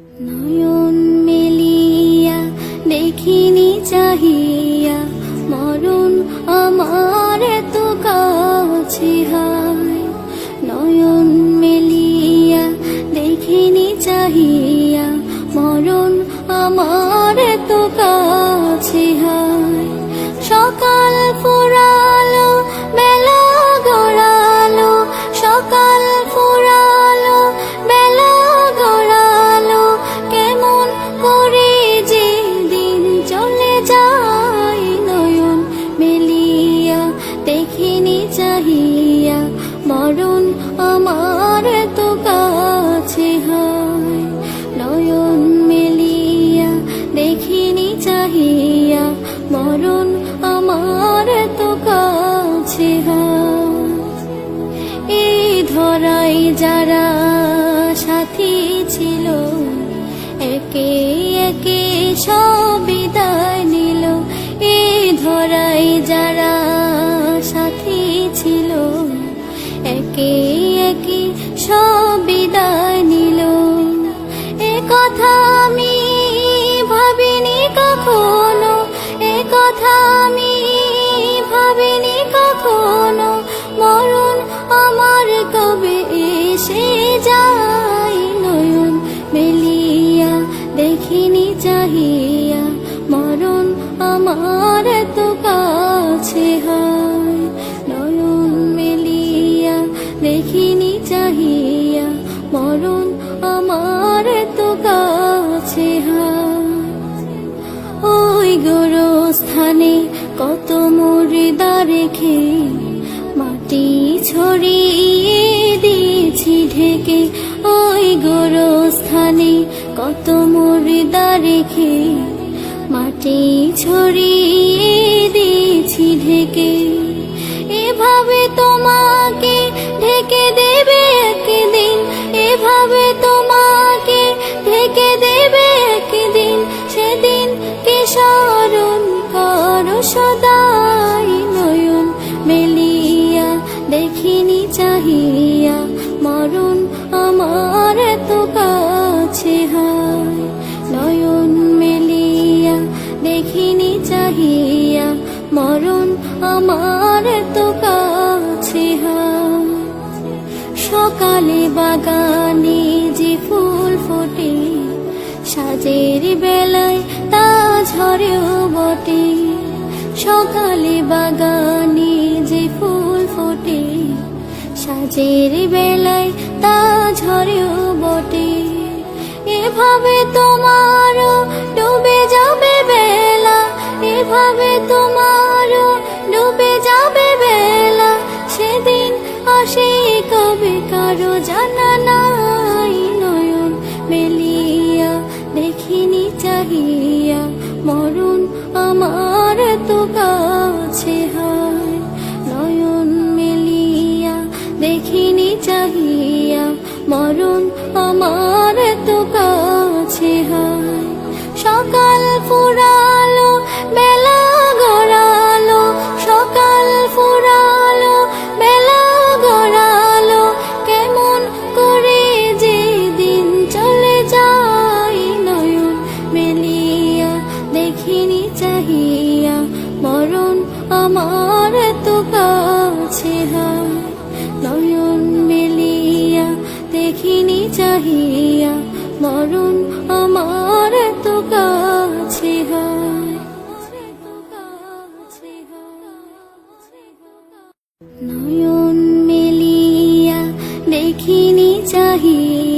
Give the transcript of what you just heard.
নয়ন মেলিয়া দেখিনি চাহিয়া মরণ আমার এত কাছে হায়। নয়ন মেলিয়া দেখিনি চাহিয়া মরণ আমার এত কাছে হায়। সকাল ফুরালো বেলা গড়ালো, সকাল ফুরালো বেলা গড়ালো, কেমন করে যে দিন চলে যায়। নয়ন মেলিয়া দেখিনি চাহিয়া মরণ আমার এত কাছে হায়। নয়ন মেলিয়া দেখিনি চাহিয়া মরণ আমার এত কাছে হায়। এই ধরাই যারা সাথী ছিল, একে একে সব বিদায় নিল। এই ধরাই যারা সাথী ছিল, একে একে সব বিদায় নিল। এ কথা আমি ভাবিনি কখনো, এ কথা আমি ভাবিনি কখনো, মরণ আমার কবে এসে যায়। নয়ন মেলিয়া দেখিনি চাহিয়া মরণ আমার এত কাছে হায়। নয়ন মেলিয়া দেখিনি চাহিয়া মরণ আমার এত কাছে হায়। ওই গোরস্থানে কত মুর্দা রেখে মাটি ছড়িয়ে দিয়েছি ঢেকে। ওই গোরস্থানে কত মুর্দা রেখে মাটি ছড়িয়ে দিয়েছি ঢেকে। এভাবে তোমাকে ঢেকে দেবে একদিন, এভাবে তোমাকে ঢেকে দেবে একদিন, সেদিন কে স্মরণ করো সদাই। নয়ন মেলিয়া দেখিনি চাহিয়া মরণ আমার এত কাছে হায়। নয়ন মেলিয়া দেখিনি চাহিয়া মরণ আমার এত কাছে হায়। সকালে বাগানে যে ফুল ফোটে, সাজের বেলায় তা ঝরেও বটে। সকালে বাগানে যে ফুল ফোটে, সাজের বেলায় তা ঝরেও বটে। এভাবে তোমারও ডুবে যাবে বেলা, এভাবে তোমারও ডুবে যাবে বেলা, সেদিন আসে কবে কারো জানা নাই। নয়ন মেলিয়া দেখিনি চাহিয়া মরণ আমার এত কাছে হায়। নয়ন মেলিয়া দেখিনি চাহিয়া মরণ আমার এত কাছে হায়। সকাল ফুরালো বেলা গড়ালো, সকাল ফুরালো বেলা গড়ালো, কেমন করে যে দিন চলে যায়। নয়ন মেলিয়া দেখিনি চাহিয়া মরণ আমার এত কাছে হায়। নয়ন মেলিয়া দেখিনি চাহিয়া মরণ আমার এত কাছে হায়। নয়ন মেলিয়া দেখিনি চাহিয়া